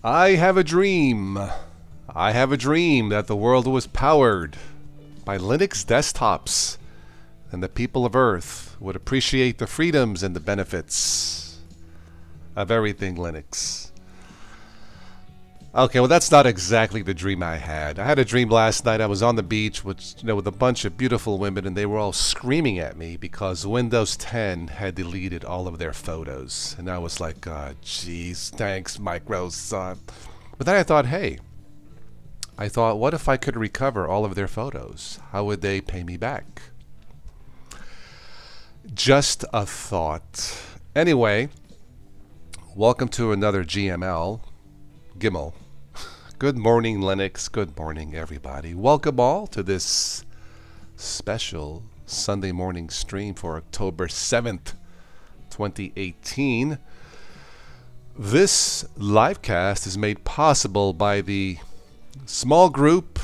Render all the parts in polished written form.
I have a dream. I have a dream that the world was powered by Linux desktops and the people of Earth would appreciate the freedoms and the benefits of everything Linux. Okay, well that's not exactly the dream I had. I had a dream last night. I was on the beach with a bunch of beautiful women, and they were all screaming at me because Windows 10 had deleted all of their photos. And I was like, geez, thanks, Microsoft. But then I thought, hey, what if I could recover all of their photos? How would they pay me back? Just a thought. Anyway, welcome to another GML. Gimel. Good morning, Linux. Good morning, everybody. Welcome all to this special Sunday morning stream for October 7th, 2018. This livecast is made possible by the small group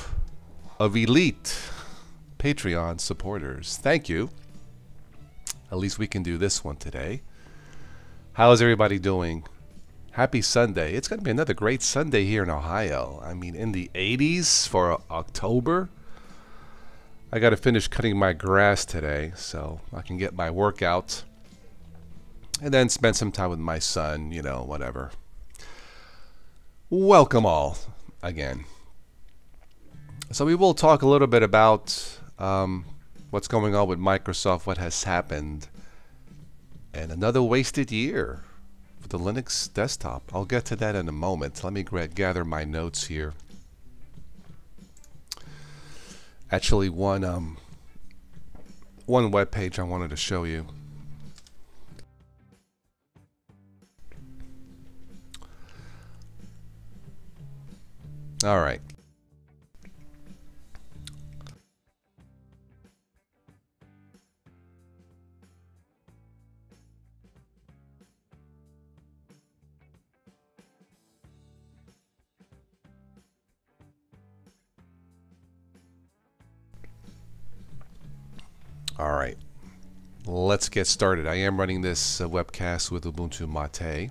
of elite Patreon supporters. Thank you. At least we can do this one today. How is everybody doing? Happy Sunday. It's going to be another great Sunday here in Ohio. I mean, in the 80s for October. I got to finish cutting my grass today so I can get my workout. And then spend some time with my son, you know, whatever. Welcome all again. So we will talk a little bit about what's going on with Microsoft, what has happened, and another wasted year for the Linux desktop. I'll get to that in a moment. Let me gather my notes here. Actually, one web page I wanted to show you. All right. All right, let's get started. I am running this webcast with Ubuntu Mate.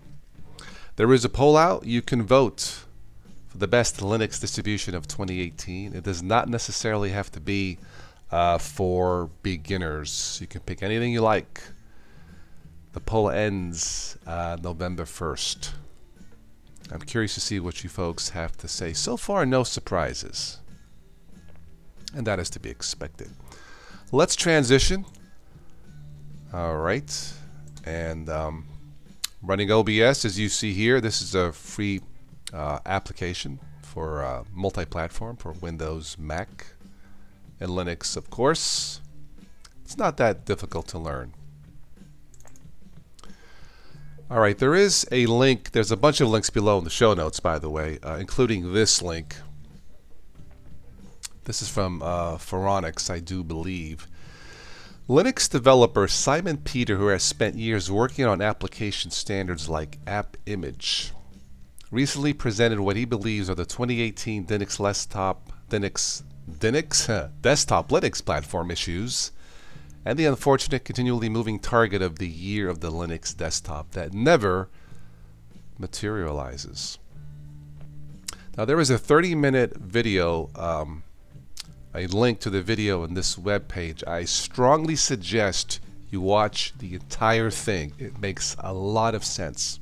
There is a poll out. You can vote for the best Linux distribution of 2018. It does not necessarily have to be for beginners. You can pick anything you like. The poll ends November 1st. I'm curious to see what you folks have to say. So far, no surprises. And that is to be expected. Let's transition. All right. And running OBS, as you see here, this is a free application for multi-platform for Windows, Mac, and Linux, of course. It's not that difficult to learn. All right, there is a link. There's a bunch of links below in the show notes, by the way, including this link. This is from Phoronix, I do believe. Linux developer Simon Peter, who has spent years working on application standards like AppImage, recently presented what he believes are the 2018 desktop Linux platform issues and the unfortunate continually moving target of the year of the Linux desktop that never materializes. Now there is a 30-minute video, a link to the video in this web page. I strongly suggest you watch the entire thing. It makes a lot of sense.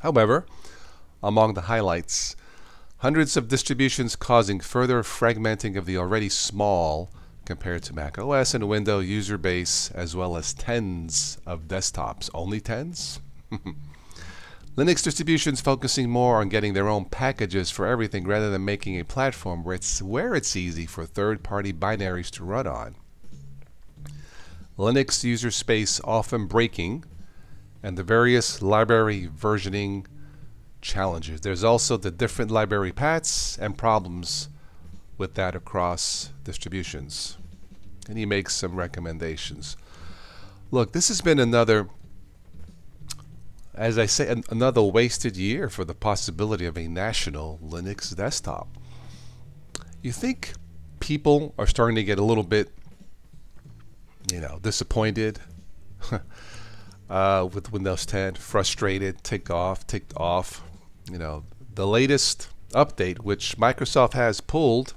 However, among the highlights, hundreds of distributions causing further fragmenting of the already small, compared to Mac OS and Windows user base, as well as tens of desktops. Only tens? Linux distributions focusing more on getting their own packages for everything rather than making a platform where it's easy for third-party binaries to run on. Linux user space often breaking, and the various library versioning challenges. There's also the different library paths and problems with that across distributions. And he makes some recommendations. Look, this has been another, as I say, another wasted year for the possibility of a national Linux desktop. You think people are starting to get a little bit, disappointed with Windows 10, frustrated, ticked off, the latest update, which Microsoft has pulled,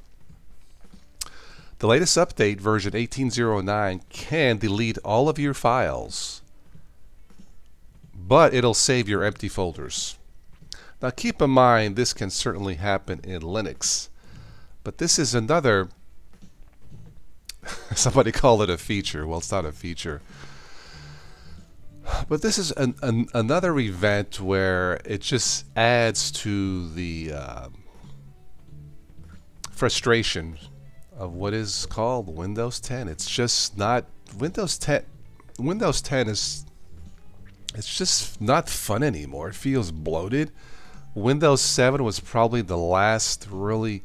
the latest update, version 18.09, can delete all of your files, but it'll save your empty folders. Now keep in mind, this can certainly happen in Linux, but this is another, somebody called it a feature. Well, it's not a feature. But this is another event where it just adds to the frustration of what is called Windows 10. It's just not Windows 10. Windows 10 is, it's just not fun anymore. It feels bloated. Windows 7 was probably the last really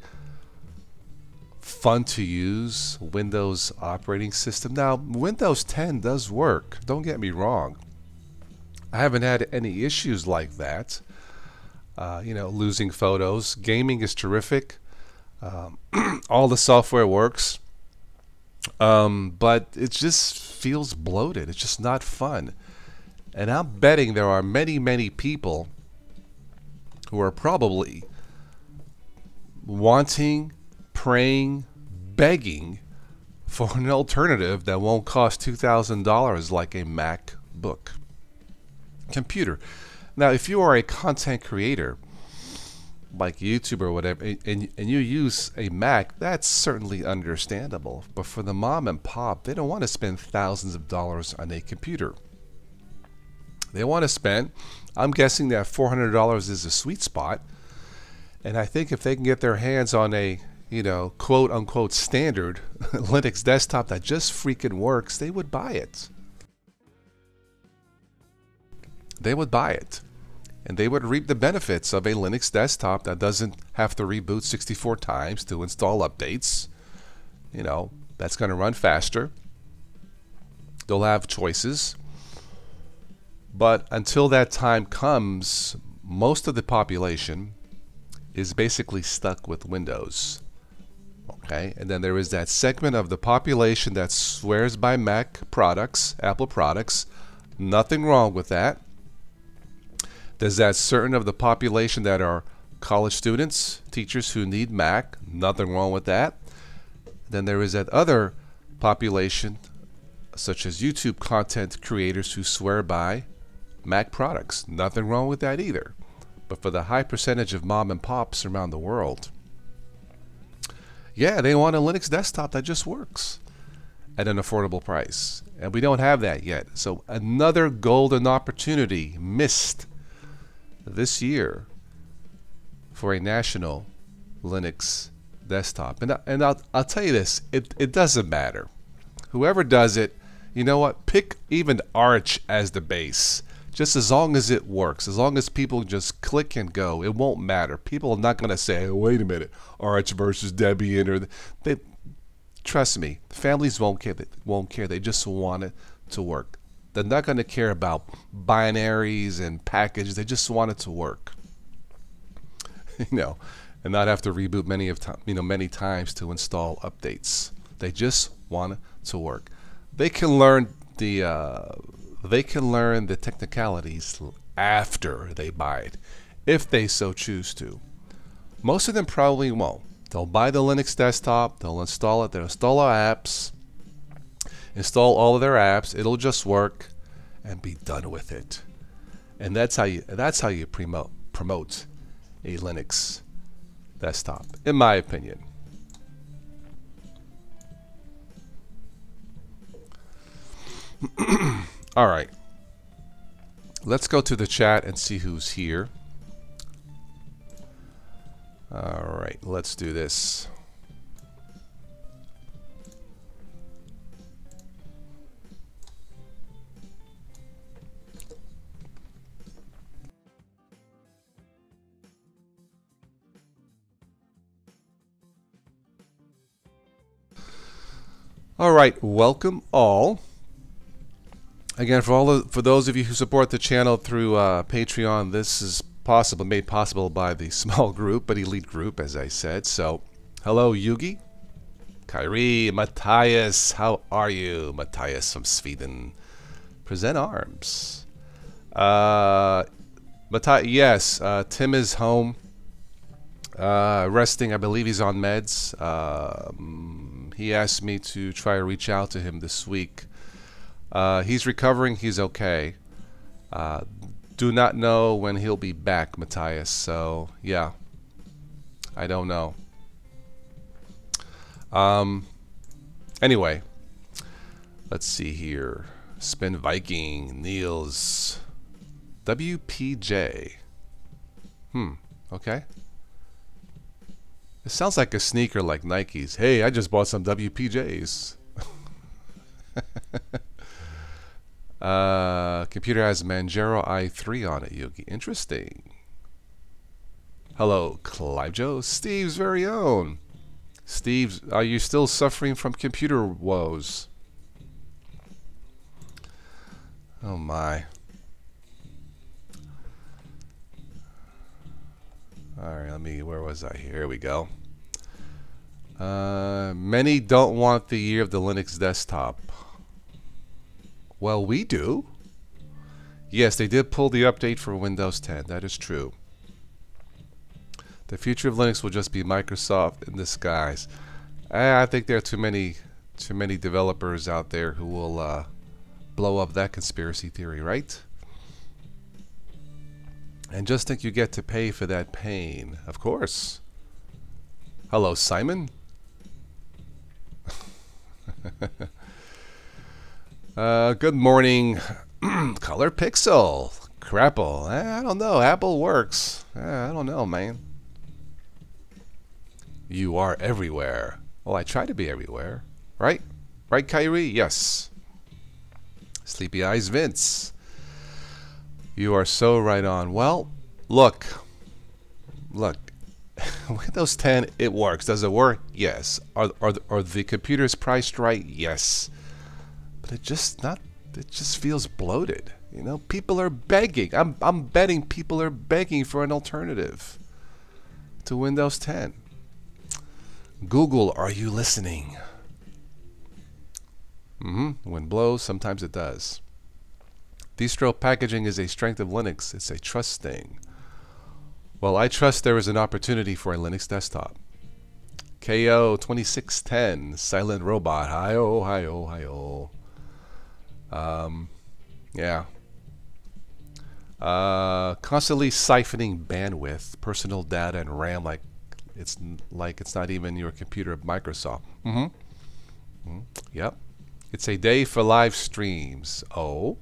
fun to use Windows operating system. Now, Windows 10 does work. Don't get me wrong. I haven't had any issues like that. You know, losing photos. Gaming is terrific. All the software works. But it just feels bloated. It's just not fun. And I'm betting there are many, many people who are probably wanting, praying, begging for an alternative that won't cost $2,000 like a MacBook computer. Now, if you are a content creator like YouTube or whatever, and you use a Mac, that's certainly understandable. But for the mom and pop, they don't want to spend thousands of dollars on a computer. They want to spend, I'm guessing that $400 is a sweet spot. And I think if they can get their hands on a, you know, quote unquote standard Linux desktop that just freaking works, they would buy it. They would buy it. And they would reap the benefits of a Linux desktop that doesn't have to reboot 64 times to install updates. You know, that's going to run faster. They'll have choices. But until that time comes, most of the population is basically stuck with Windows. Okay, and then there is that segment of the population that swears by Mac products, Apple products. Nothing wrong with that. There's that certain of the population that are college students, teachers who need Mac. Nothing wrong with that. Then there is that other population, such as YouTube content creators who swear by Mac products. Nothing wrong with that either. But for the high percentage of mom and pops around the world, yeah, they want a Linux desktop that just works at an affordable price. And we don't have that yet. So another golden opportunity missed this year for a national Linux desktop. And I'll tell you this, it doesn't matter. Whoever does it, you know what? Pick even Arch as the base. Just as long as it works, as long as people just click and go, it won't matter. People are not going to say, oh, wait a minute, Arch versus Debian. Or they, trust me, families won't care. They just want it to work. They're not going to care about binaries and packages. They just want it to work, you know, and not have to reboot many times to install updates. They just want it to work. They can learn the technicalities after they buy it, if they so choose to. Most of them probably won't. They'll buy the Linux desktop. They'll install it. They'll install our apps. Install all of their apps. It'll just work, and be done with it. And that's how you promote a Linux desktop, in my opinion. All right. Let's go to the chat and see who's here. All right, let's do this. All right, welcome all. Again, for those of you who support the channel through Patreon, this is made possible by the small group, but elite group, as I said. So, hello, Yugi, Kyrie, Matthias. How are you, Matthias from Sweden? Present arms. Matthias, yes. Tim is home. Resting. I believe he's on meds. He asked me to try to reach out to him this week. He's recovering. He's okay. Do not know when he'll be back, Matthias. So, yeah. I don't know. Anyway. Let's see here. Spin Viking. Niels. WPJ. Okay. It sounds like a sneaker like Nike's. Hey, I just bought some WPJs. Computer has Manjaro i3 on it, Yogi. Interesting. Hello, Clive Joe. Steve's very own. Steve, are you still suffering from computer woes? Oh my. Alright, where was I? Here we go. Many don't want the year of the Linux desktop. Well, we do. Yes, they did pull the update for Windows 10. That is true. The future of Linux will just be Microsoft in disguise. I think there are too many developers out there who will blow up that conspiracy theory, right? And just think you get to pay for that pain. Of course. Hello, Simon. Good morning, Color Pixel. Crapple. I don't know. Apple works. I don't know, man. You are everywhere. Well, I try to be everywhere. Right? Right, Kyrie? Yes. Sleepy Eyes Vince. You are so right on. Well, look. Windows 10, it works. Does it work? Yes. Are the computers priced right? Yes. But it just feels bloated. You know, people are begging. I'm betting people are begging for an alternative to Windows 10. Google, are you listening? When blows, sometimes it does. Distro packaging is a strength of Linux. It's a trust thing. Well, I trust there is an opportunity for a Linux desktop. KO 2610, Silent Robot. Hi-oh, hi-oh, hi-oh. Yeah. Constantly siphoning bandwidth, personal data, and RAM like it's not even your computer, Microsoft. Yep. It's a day for live streams. Oh.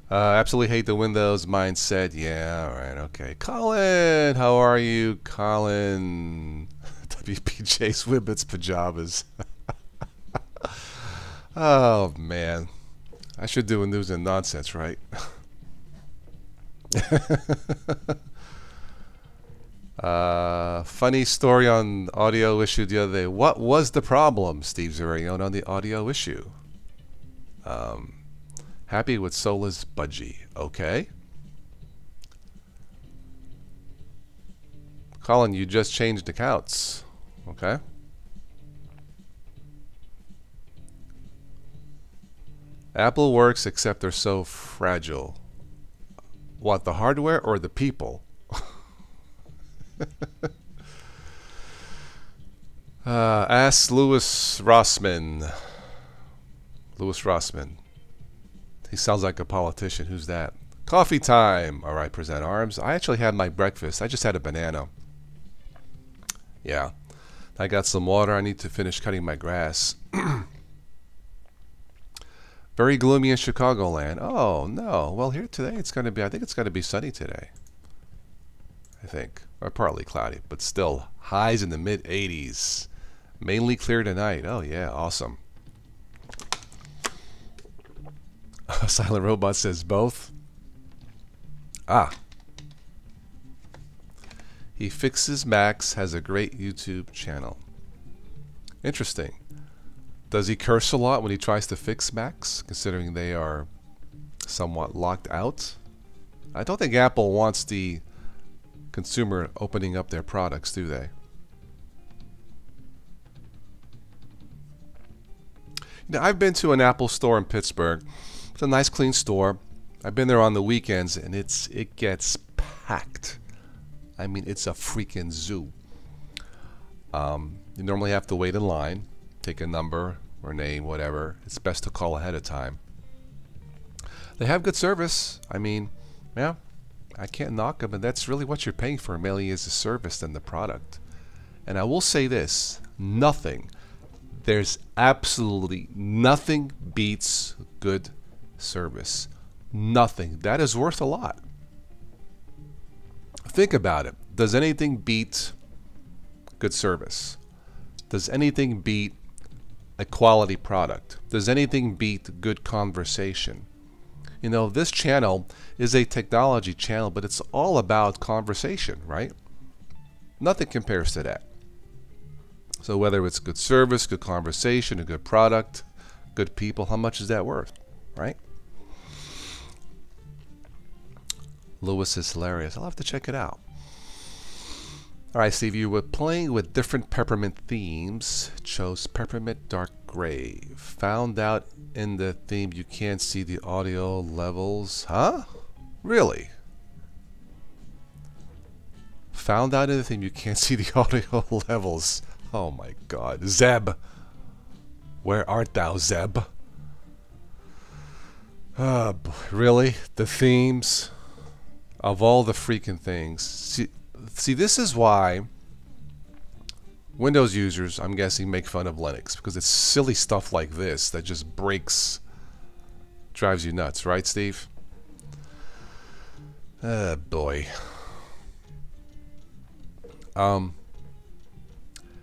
Absolutely hate the Windows mindset. Yeah, all right, okay. Colin, how are you, Colin? WPJ's Wibbits pajamas. Oh man, I should do a news and nonsense, right? Funny story on audio issue the other day. What was the problem, Steve Zurion, on the audio issue? Happy with Sola's Budgie. Okay. Colin, you just changed accounts. Okay. Apple works, except they're so fragile. What, the hardware or the people? Ask Louis Rossman. Louis Rossman. He sounds like a politician. Who's that? Coffee time. All right, present arms. I actually had my breakfast. I just had a banana. Yeah. I got some water. I need to finish cutting my grass. Very gloomy in Chicagoland. Oh, no. Well, here today it's going to be, I think it's going to be sunny today. I think. Or partly cloudy, but still highs in the mid 80s. Mainly clear tonight. Oh, yeah. Awesome. Silent Robot says both. Ah. He fixes Macs, has a great YouTube channel. Interesting. Does he curse a lot when he tries to fix Macs, considering they are somewhat locked out? I don't think Apple wants the consumer opening up their products, do they? You know, I've been to an Apple store in Pittsburgh. It's a nice, clean store. I've been there on the weekends, and it gets packed. I mean, it's a freaking zoo. You normally have to wait in line, take a number or name, whatever. It's best to call ahead of time. They have good service. I mean, yeah, I can't knock them, and that's really what you're paying for, mainly is the service than the product. And I will say this, there's absolutely nothing beats good service. Nothing. That is worth a lot. Think about it. Does anything beat good service? Does anything beat a quality product? Does anything beat good conversation? You know, this channel is a technology channel, but it's all about conversation, right? Nothing compares to that. So whether it's good service, good conversation, a good product, good people, how much is that worth, right? Lewis is hilarious. I'll have to check it out. All right, Steve, you were playing with different peppermint themes. Chose peppermint dark gray. Found out in the theme you can't see the audio levels. Huh? Really? Found out in the theme you can't see the audio levels. Oh my God. Zeb. Where art thou, Zeb? Oh boy. Really? The themes? Of all the freaking things. See, this is why Windows users, I'm guessing, make fun of Linux, because it's silly stuff like this that just drives you nuts, right, Steve? Oh boy.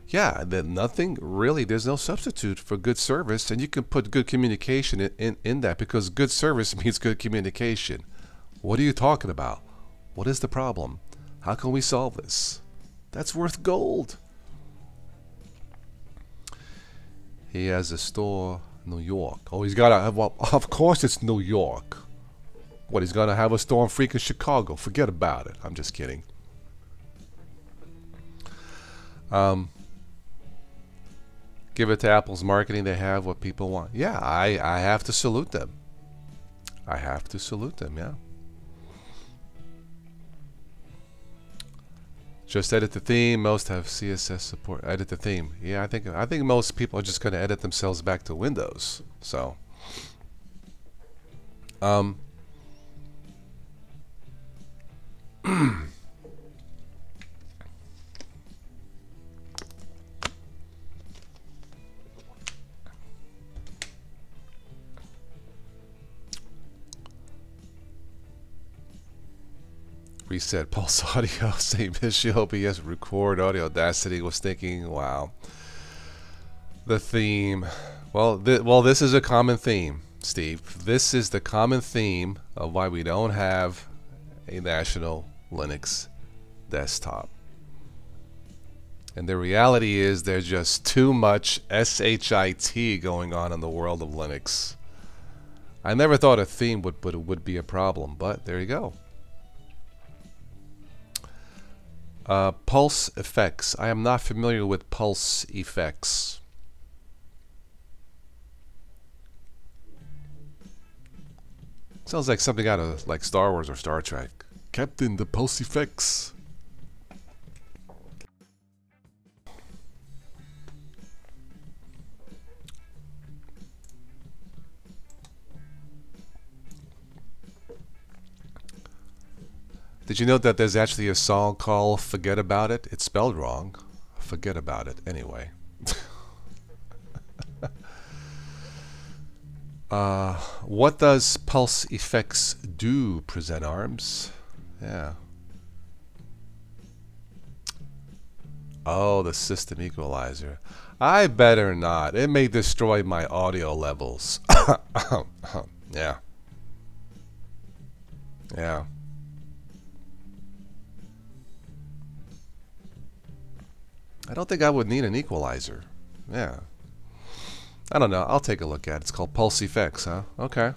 Yeah, there's no substitute for good service, and you can put good communication in that, because good service means good communication. What are you talking about? What is the problem? How can we solve this? That's worth gold. He has a store in New York. Oh, he's got to, well, of course it's New York. What, he's going to have a store in freaking Chicago? Forget about it. I'm just kidding. Give it to Apple's marketing. They have what people want. Yeah, I have to salute them. I have to salute them, yeah. Just edit the theme. Most have CSS support. Edit the theme. Yeah, I think most people are just going to edit themselves back to Windows. So, reset Pulse Audio, same issue, OBS, record audio, Audacity. Was thinking, wow. The theme. Well, this is a common theme, Steve. This is the common theme of why we don't have a national Linux desktop. And the reality is there's just too much SHIT going on in the world of Linux. I never thought a theme would be a problem, but there you go. Pulse effects. I am not familiar with pulse effects. Sounds like something out of like Star Wars or Star Trek. Captain, the pulse effects. Did you know that there's actually a song called Forget About It? It's spelled wrong. Forget about it. Anyway. What does pulse effects do, Present Arms? Yeah. Oh, the system equalizer. I better not. It may destroy my audio levels. Yeah. Yeah. I don't think I would need an equalizer. Yeah. I don't know. I'll take a look at it. It's called Pulse Effects, huh? Okay.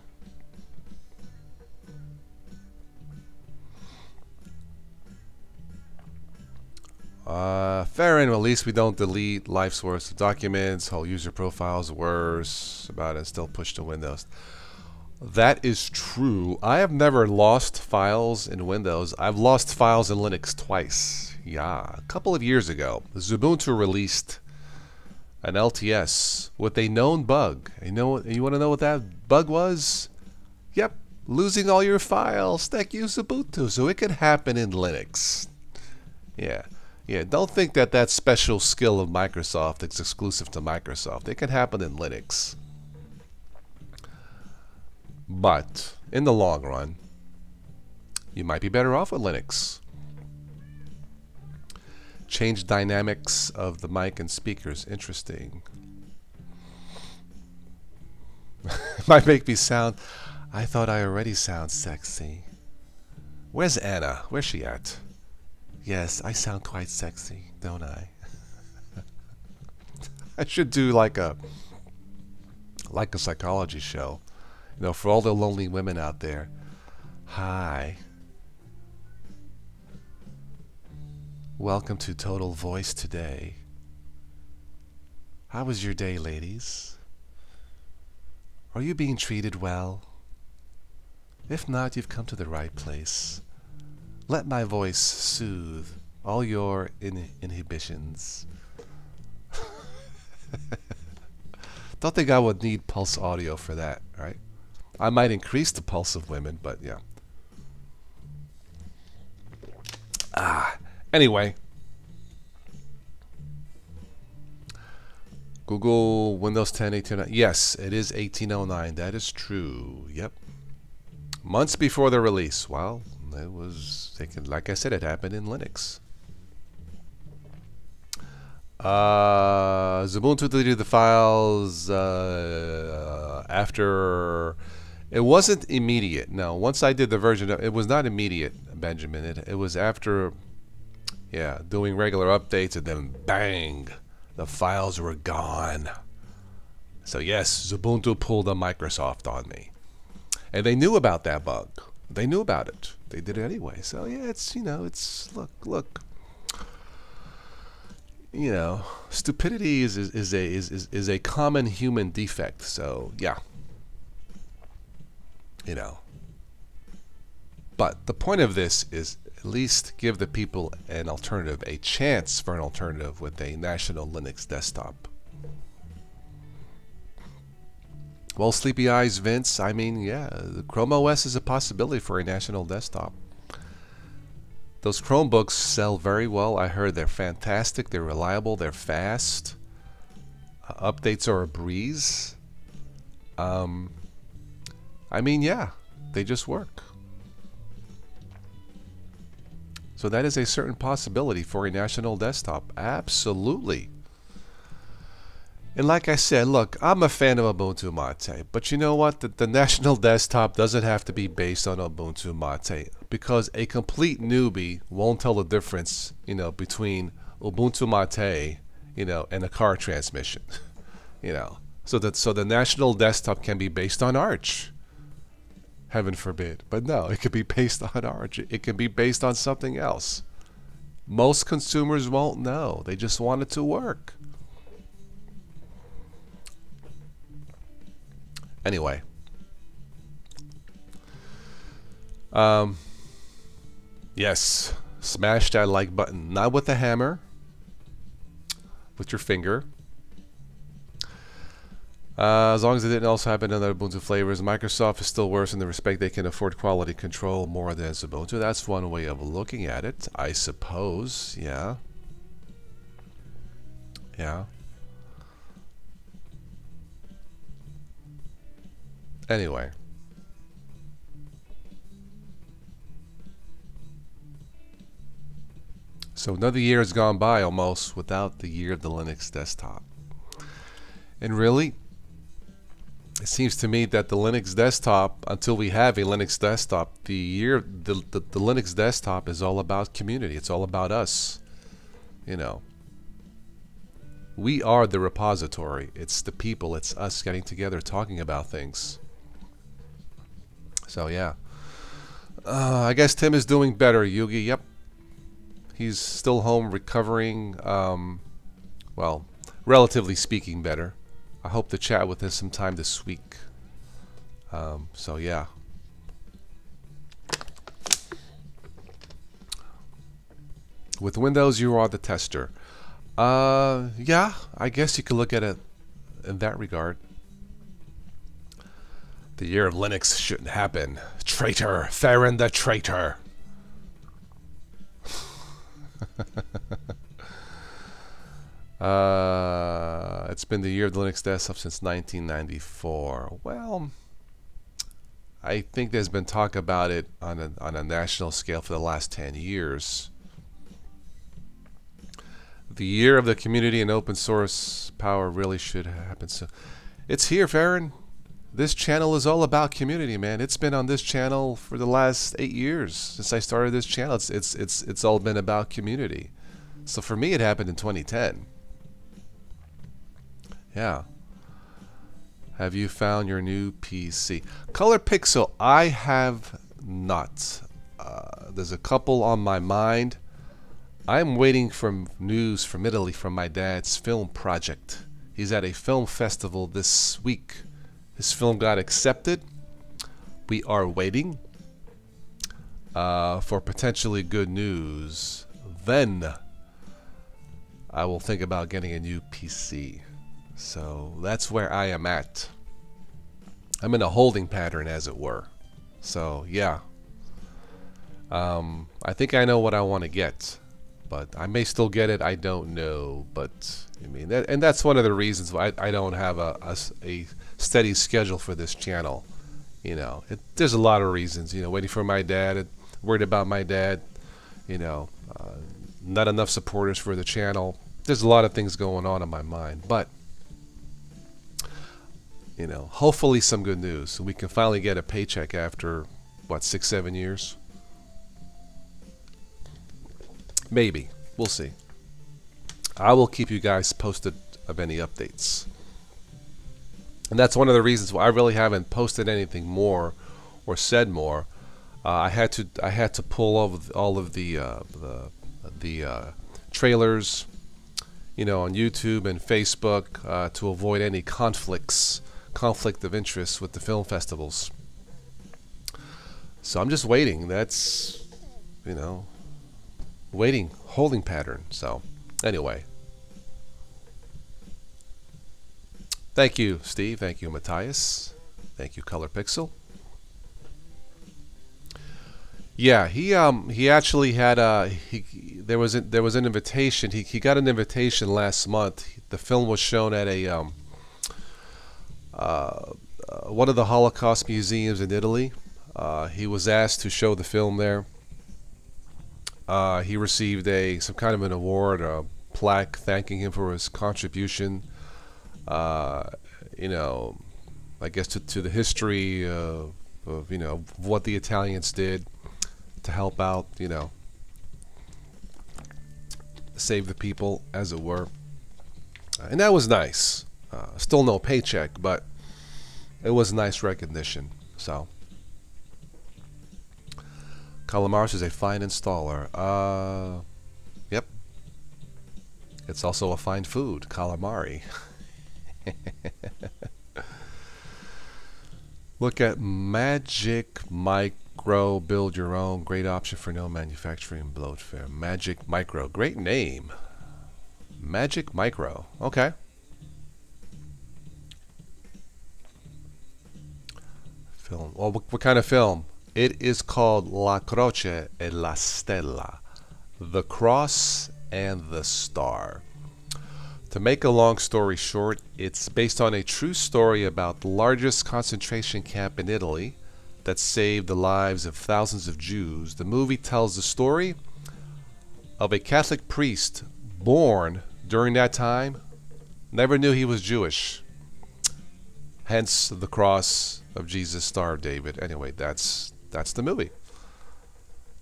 Fair enough. At least we don't delete live source of documents, whole user profiles, worse about it, and still push to Windows. That is true. I have never lost files in Windows. I've lost files in Linux twice. Yeah, a couple of years ago, Ubuntu released an LTS with a known bug. You want to know what that bug was? Yep, losing all your files. Thank you, Ubuntu. So it could happen in Linux. Yeah. Yeah, don't think that that special skill of Microsoft is exclusive to Microsoft. It can happen in Linux. But in the long run, you might be better off with Linux. Change dynamics of the mic and speakers. Interesting. Might make me sound... I thought I already sound sexy. Where's Anna? Where's she at? Yes, I sound quite sexy, don't I? I should do like a psychology show. You know, for all the lonely women out there. Hi. Welcome to Total Voice today. How was your day, ladies? Are you being treated well? If not, you've come to the right place. Let my voice soothe all your inhibitions. Don't think I would need pulse audio for that, right? I might increase the pulse of women, but yeah. Anyway. Google Windows 10 1809. Yes, it is 1809. That is true. Yep. Months before the release. Well, it was, like I said, it happened in Linux. Ubuntu deleted the files after... It wasn't immediate. No, once I did the version, it was not immediate, Benjamin. It was after, yeah, doing regular updates, and then bang, the files were gone. So yes, Ubuntu pulled a Microsoft on me. And they knew about that bug. They knew about it. They did it anyway. So yeah, it's, you know, it's, look. You know, stupidity is a common human defect. So yeah. You know, but the point of this is at least give the people an alternative, a chance for an alternative with a national Linux desktop. Well, sleepy eyes, Vince, I mean, yeah, the Chrome OS is a possibility for a national desktop. Those Chromebooks sell very well. I heard they're fantastic, they're reliable, they're fast. Updates are a breeze. I mean, yeah, they just work. So that is a certain possibility for a national desktop. Absolutely. And like I said, look, I'm a fan of Ubuntu Mate. But you know what? The national desktop doesn't have to be based on Ubuntu Mate. Because a complete newbie won't tell the difference, you know, between Ubuntu Mate, you know, and a car transmission. You know. So the national desktop can be based on Arch. Heaven forbid. But no, it could be based on Arch. It can be based on something else. Most consumers won't know. They just want it to work. Anyway. Yes. Smash that like button. Not with the hammer. With your finger. As long as it didn't also happen in other Ubuntu flavors. Microsoft is still worse in the respect they can afford quality control more than Ubuntu. That's one way of looking at it, I suppose. Yeah. Yeah. Anyway. So another year has gone by almost without the year of the Linux desktop. And really, it seems to me that the Linux desktop, until we have a Linux desktop, the Linux desktop is all about community. It's all about us. You know, we are the repository. It's the people. It's us getting together, talking about things. So yeah, I guess Tim is doing better. Yugi, yep, he's still home recovering. Well, relatively speaking, better. I hope to chat with him sometime this week. So yeah. With Windows, you are the tester. Yeah, I guess you could look at it in that regard. The year of Linux shouldn't happen. Traitor, Farron the traitor. It's been the year of the Linux desktop since 1994. Well, I think there's been talk about it on a national scale for the last 10 years. The year of the community and open source power really should happen. So, it's here, Farron. This channel is all about community, man. It's been on this channel for the last 8 years since I started this channel. It's all been about community. So for me, it happened in 2010. Yeah. Have you found your new PC? Color Pixel, I have not. There's a couple on my mind. I'm waiting for news from Italy from my dad's film project. He's at a film festival this week. His film got accepted. We are waiting for potentially good news. Then I will think about getting a new PC. So that's where I am at. I'm in a holding pattern, as it were. So yeah. I think I know what I want to get, but I may still get it. I don't know. But I mean, and that's one of the reasons why I don't have a steady schedule for this channel. You know, there's a lot of reasons. You know, waiting for my dad, worried about my dad. You know, not enough supporters for the channel. There's a lot of things going on in my mind, but you know, hopefully some good news, so we can finally get a paycheck after what, 6-7 years. Maybe. We'll see. I will keep you guys posted of any updates. And that's one of the reasons why I really haven't posted anything more or said more. I had to pull all of the trailers, you know, on YouTube and Facebook to avoid any conflict of interest with the film festivals. So I'm just waiting. That's, you know, waiting, holding pattern. So anyway. Thank you, Steve. Thank you, Matthias. Thank you, Color Pixel. Yeah, he actually had there was an invitation. He got an invitation last month. The film was shown at a one of the Holocaust museums in Italy. He was asked to show the film there. He received some kind of an award, a plaque thanking him for his contribution. You know, I guess to the history of you know, what the Italians did to help out, you know, save the people, as it were. And that was nice. Still no paycheck, but it was nice recognition. So Calamaris is a fine installer. Yep. It's also a fine food, calamari. Look at Magic Micro, build your own. Great option for no manufacturing bloatware. Magic Micro, great name. Magic Micro, okay. Film. Well, what kind of film? It is called La Croce e la Stella, The Cross and the Star. To make a long story short, it's based on a true story about the largest concentration camp in Italy that saved the lives of thousands of Jews. The movie tells the story of a Catholic priest born during that time, never knew he was Jewish. Hence the cross of Jesus, Star of David. Anyway, that's the movie.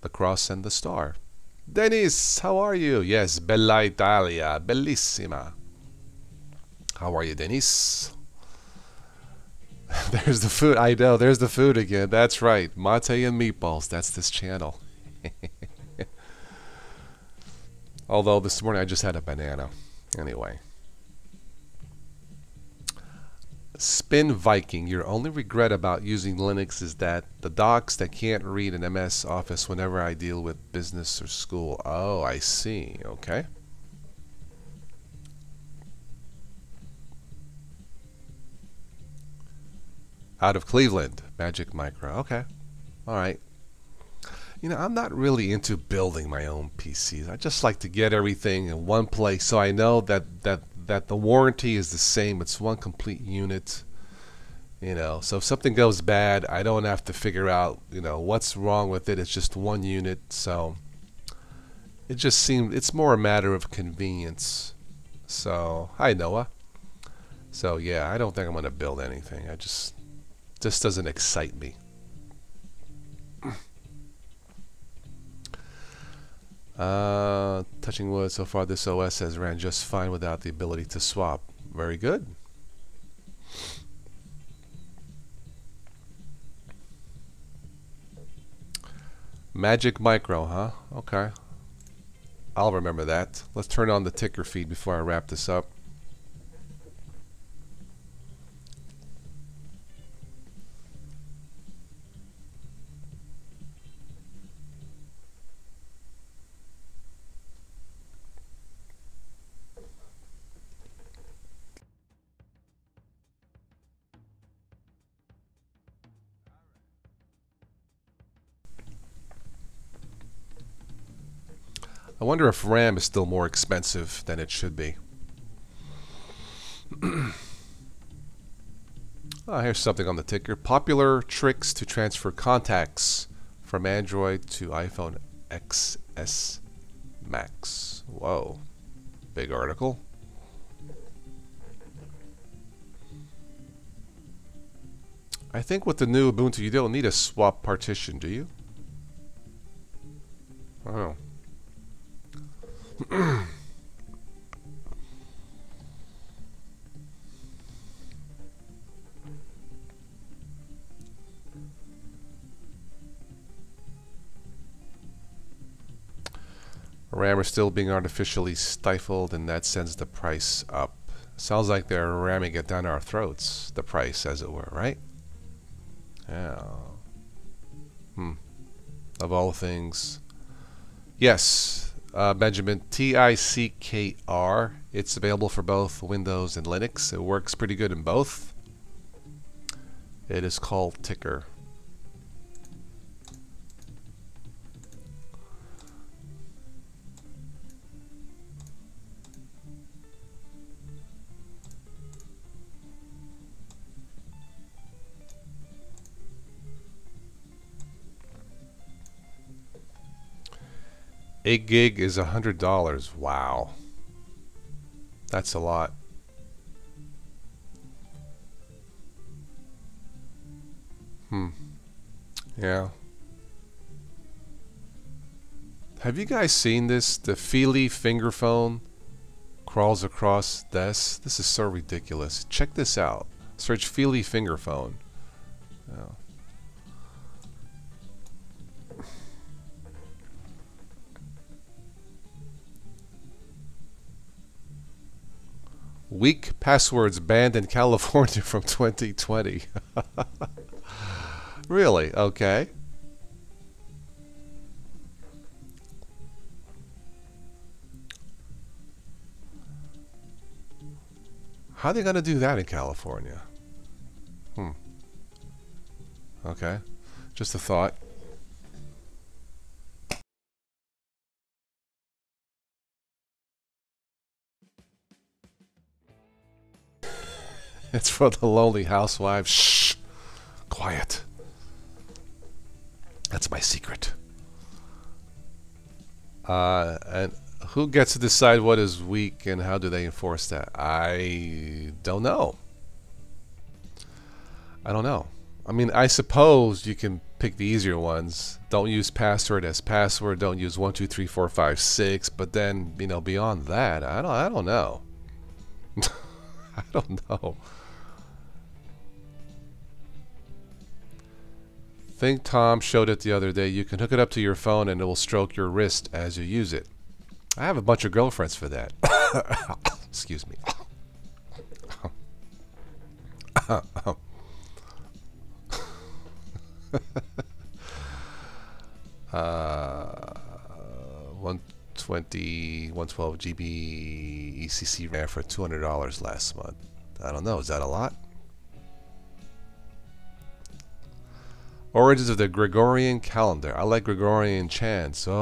The Cross and the Star. Denis, how are you? Yes, Bella Italia, bellissima. How are you, Denis? There's the food. I know, there's the food again. That's right. Mate and meatballs. That's this channel. Although this morning I just had a banana. Anyway. Spin Viking, your only regret about using Linux is that the docs that can't read an MS Office whenever I deal with business or school. Oh, I see. Okay. Out of Cleveland, Magic Micro. Okay. All right. You know, I'm not really into building my own PCs. I just like to get everything in one place so I know that the warranty is the same. It's one complete unit. You know, so if something goes bad, I don't have to figure out, you know, what's wrong with it. It's just one unit. So it just seemed, it's more a matter of convenience. So, hi Noah. So yeah, I don't think I'm going to build anything. Just doesn't excite me. Touching wood, so far this OS has ran just fine without the ability to swap. Very good. Magic Micro, huh? Okay. I'll remember that. Let's turn on the ticker feed before I wrap this up. I wonder if RAM is still more expensive than it should be. Oh, here's something on the ticker. Popular tricks to transfer contacts from Android to iPhone XS Max. Whoa. Big article. I think with the new Ubuntu, you don't need a swap partition, do you? I don't know. RAM is still being artificially stifled, and that sends the price up. Sounds like they're ramming it down our throats, the price, as it were, right? Yeah. Of all things. Yes, Benjamin, TICKR. It's available for both Windows and Linux. It works pretty good in both. It is called Ticker. $8 gig is $100. Wow. That's a lot. Yeah. Have you guys seen this? The Feely finger phone crawls across this. This is so ridiculous. Check this out. Search Feely finger phone. Yeah. Weak passwords banned in California from 2020. Really? Okay. How are they going to do that in California? Okay. Just a thought. It's for the lonely housewives. Shh. Quiet. That's my secret. And who gets to decide what is weak and how do they enforce that? I don't know. I don't know. I mean, I suppose you can pick the easier ones. Don't use password as password. Don't use 1 2 3 4 5 6. But then, you know, beyond that, I don't know. I don't know. I think Tom showed it the other day. You can hook it up to your phone and it will stroke your wrist as you use it. I have a bunch of girlfriends for that. Excuse me. 120, 112 GB ECC RAM for $200 last month. I don't know. Is that a lot? Origins of the Gregorian calendar. I like Gregorian chants. Oh,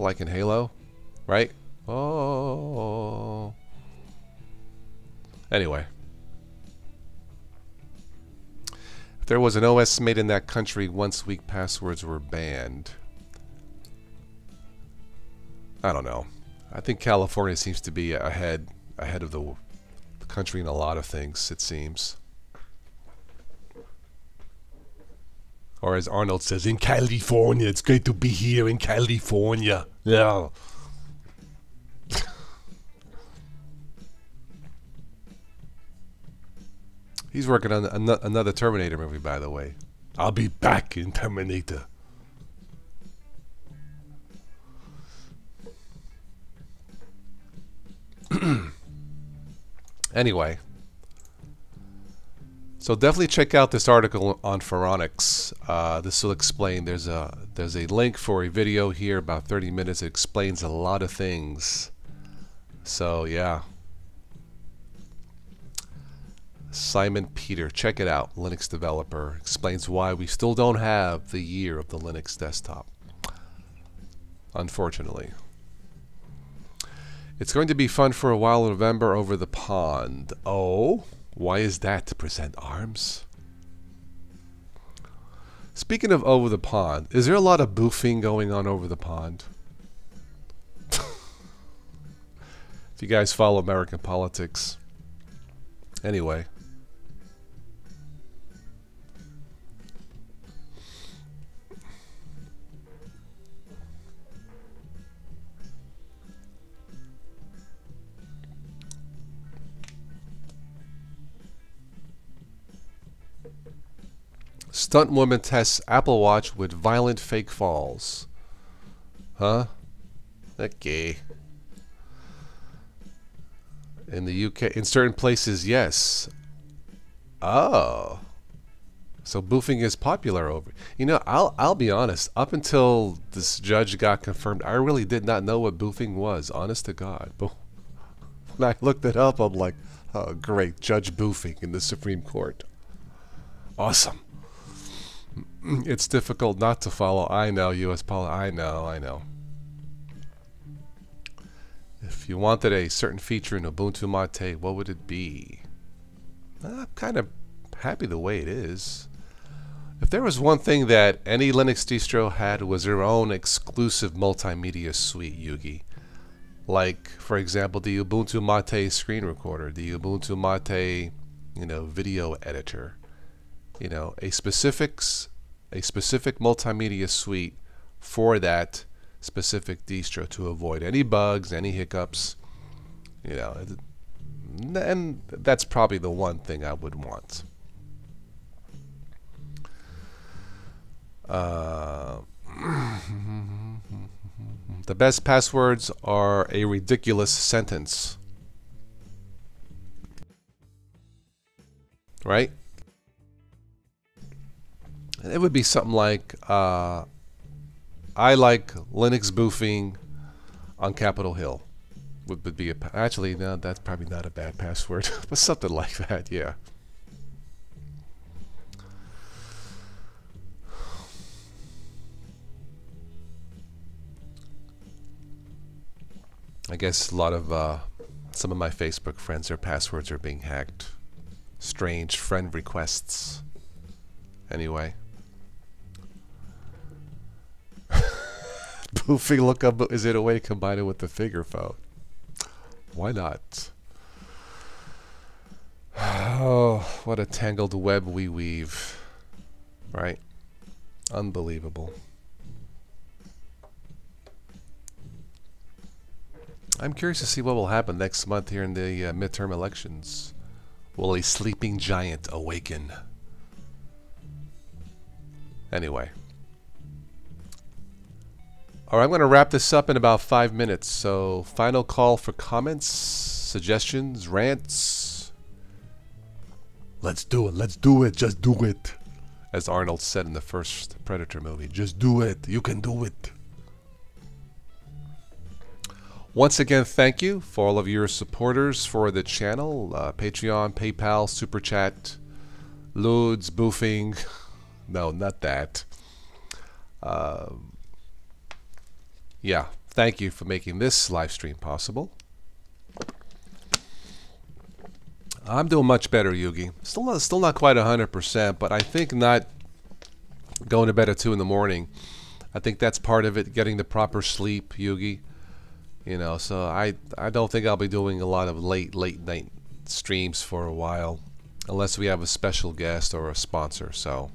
like in Halo, right? Oh. Anyway. If there was an OS made in that country once weak passwords were banned. I don't know. I think California seems to be ahead of the country in a lot of things, it seems. Or as Arnold says, in California. It's great to be here in California. Yeah. He's working on another Terminator movie, by the way. I'll be back in Terminator. Anyway. So definitely check out this article on Phoronix. This will explain. There's a link for a video here, about 30 minutes. It explains a lot of things. So yeah. Simon Peter, check it out. Linux developer, explains why we still don't have the year of the Linux desktop. Unfortunately. It's going to be fun for a while in November over the pond. Oh, why is that? To present ARMS? Speaking of over the pond, is there a lot of boofing going on over the pond? If you guys follow American politics. Anyway. Stunt woman tests Apple Watch with violent fake falls. Huh? Okay. In the UK, in certain places, yes. Oh. So boofing is popular over. You know, I'll be honest. Up until this judge got confirmed, I really did not know what boofing was. Honest to God. But when I looked it up, I'm like, oh, great, Judge boofing in the Supreme Court. Awesome. It's difficult not to follow. I know, U.S. politics. I know. If you wanted a certain feature in Ubuntu Mate, what would it be? I'm kind of happy the way it is. If there was one thing that any Linux distro had, was their own exclusive multimedia suite, Yugi. Like, for example, the Ubuntu Mate screen recorder, the Ubuntu Mate, video editor. A specific multimedia suite for that specific distro to avoid any bugs, any hiccups, and that's probably the one thing I would want. The best passwords are a ridiculous sentence, right? It would be something like, I like Linux boofing on Capitol Hill. Would be actually, no, that's probably not a bad password, but something like that, yeah. I guess a lot of some of my Facebook friends, their passwords are being hacked. Strange friend requests. Anyway. Boofing lookup, is it a way to combine it with the figure phone? Why not? Oh, what a tangled web we weave. Right? Unbelievable. I'm curious to see what will happen next month here in the midterm elections. Will a sleeping giant awaken? Anyway. Alright, I'm going to wrap this up in about 5 minutes. So, final call for comments, suggestions, rants. Let's do it. Let's do it. Just do it. As Arnold said in the first Predator movie, just do it. You can do it. Once again, thank you for all of your supporters for the channel. Patreon, PayPal, Super Chat, loads, boofing. No, not that. Yeah, thank you for making this live stream possible. I'm doing much better, Yugi. Still not quite 100%, but I think not going to bed at 2 in the morning. I think that's part of it, getting the proper sleep, Yugi. You know, so I don't think I'll be doing a lot of late night streams for a while, unless we have a special guest or a sponsor. So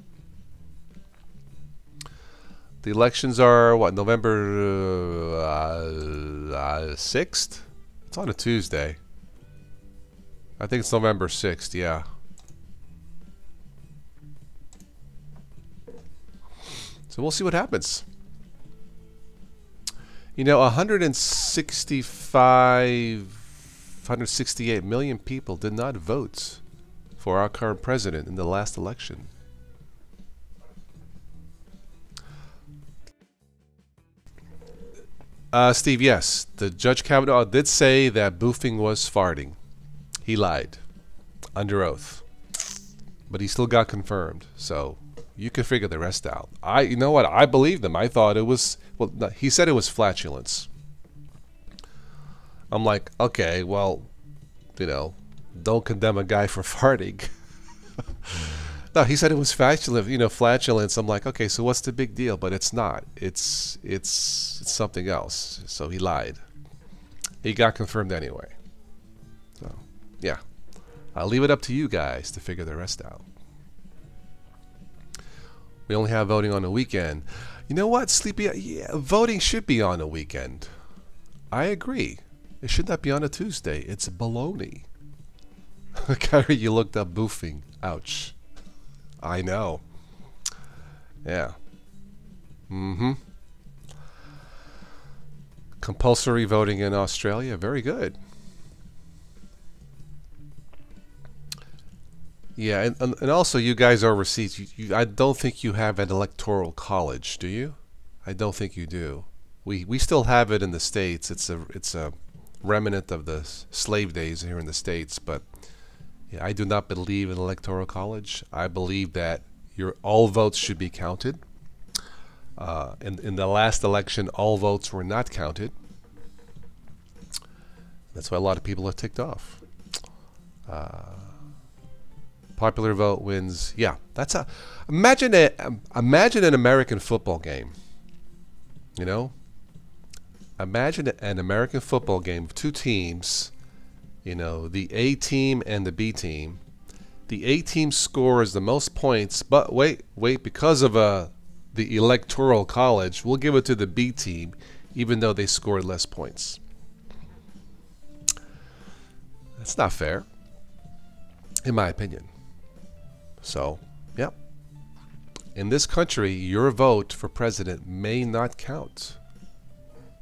the elections are what, November 6th? It's on a Tuesday. I think it's November 6th, yeah. So we'll see what happens. You know, 168 million people did not vote for our current president in the last election. Steve, yes, the Judge Kavanaugh did say that boofing was farting. He lied under oath, but he still got confirmed. So you can figure the rest out. You know what? I believed him. I thought it was, well, no, he said it was flatulence. I'm like, okay, well, you know, don't condemn a guy for farting. No, he said it was flatulence. You know, flatulence. I'm like, okay, so what's the big deal? But it's not. It's something else. So he lied. He got confirmed anyway. So. Yeah, I'll leave it up to you guys to figure the rest out. We only have voting on the weekend. You know what, Sleepy? Yeah, voting should be on a weekend. I agree. It should not be on a Tuesday. It's baloney. Kyrie, you looked up boofing. Ouch. I know. Yeah. Mm-hmm. Compulsory voting in Australia. Very good. Yeah, and also you guys overseas, I don't think you have an electoral college, do you? I don't think you do. We still have it in the States. It's a remnant of the slave days here in the States, but yeah, I do not believe in electoral college. I believe that all votes should be counted. In the last election, all votes were not counted. That's why a lot of people are ticked off. Popular vote wins. Yeah, that's imagine an American football game. You know, imagine an American football game of two teams. You know, the A team and the B team. The A team scores the most points, but wait, because of the electoral college, we'll give it to the B team, even though they scored less points. That's not fair, in my opinion. So, yep. In this country, your vote for president may not count.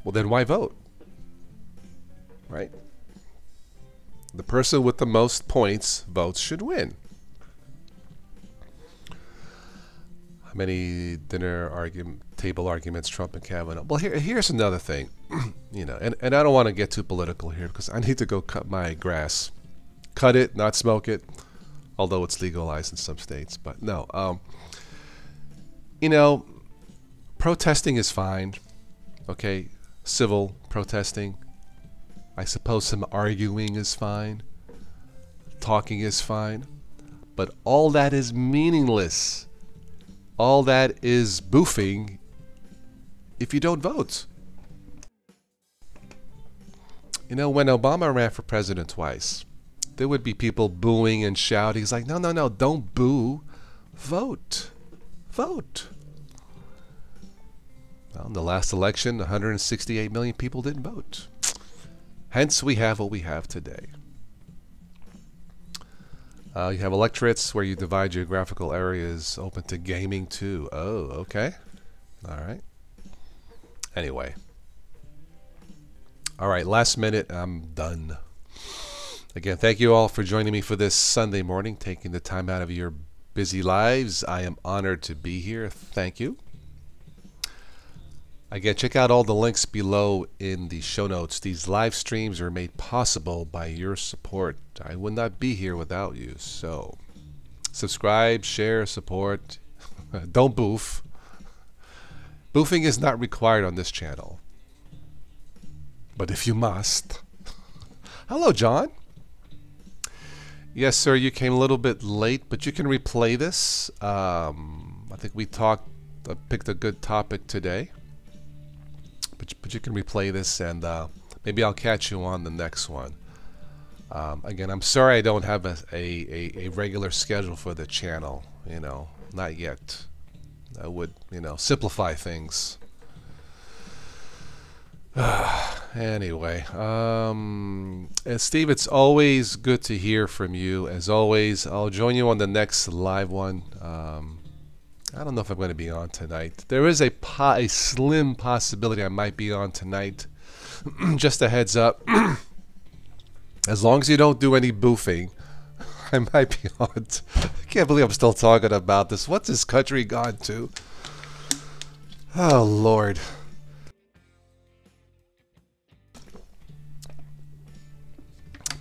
Well, then why vote? Right? The person with the most points votes should win. How many table arguments Trump and Kavanaugh? Well, here's another thing. You know, and I don't want to get too political here because I need to go cut my grass. Cut it, not smoke it. Although it's legalized in some states, but no. You know, protesting is fine. Okay, civil protesting. I suppose some arguing is fine. Talking is fine. But all that is meaningless. All that is boofing if you don't vote. You know, when Obama ran for president twice, there would be people booing and shouting. He's like, no, don't boo. Vote. Vote. Well, in the last election, 168 million people didn't vote. Hence, we have what we have today. You have electorates where you divide geographical areas open to gaming too. Oh, okay. All right. Anyway. All right, last minute, I'm done. Again, thank you all for joining me for this Sunday morning, taking the time out of your busy lives. I am honored to be here. Thank you. Again, check out all the links below in the show notes. These live streams are made possible by your support. I would not be here without you. So subscribe, share, support. Don't boof. Boofing is not required on this channel. But if you must. Hello, John. Yes, sir, you came a little bit late, but you can replay this. I think we picked a good topic today. But you can replay this, and maybe I'll catch you on the next one. Again, I'm sorry I don't have a regular schedule for the channel. You know, not yet. I would, simplify things. Anyway, and Steve, it's always good to hear from you. As always, I'll join you on the next live one. I don't know if I'm going to be on tonight. There is a slim possibility I might be on tonight. Just a heads up. As long as you don't do any boofing, I might be on. I can't believe I'm still talking about this. What's this country gone to? Oh, Lord.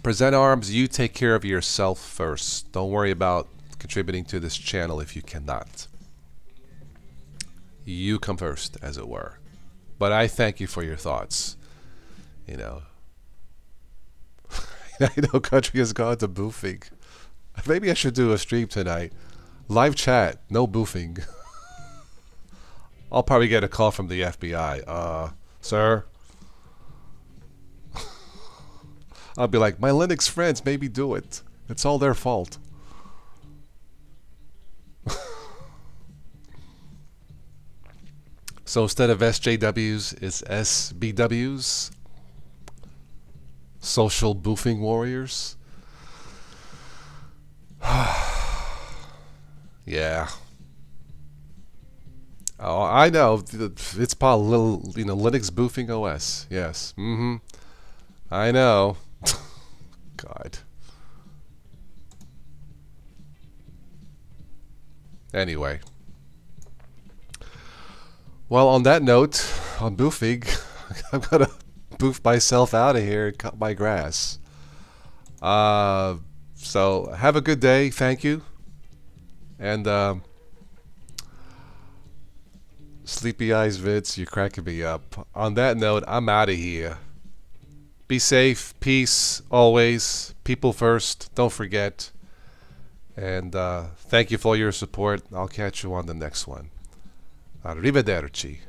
Present Arms, you take care of yourself first. Don't worry about contributing to this channel if you cannot. You come first, as it were. But I thank you for your thoughts. I know country has gone to boofing. Maybe I should do a stream tonight. Live chat, no boofing. I'll probably get a call from the FBI. Sir? I'll be like, my Linux friends made me do it. It's all their fault. So instead of SJWs, it's SBWs. Social boofing warriors. Yeah. Oh, I know. It's probably little, Linux boofing OS. Yes. I know. God. Anyway. Well, on that note, on boofing, I'm gonna boof myself out of here and cut my grass. So have a good day. Thank you. And sleepy eyes, Vince, you're cracking me up. On that note, I'm out of here. Be safe. Peace always. People first. Don't forget. And thank you for your support. I'll catch you on the next one. Arrivederci.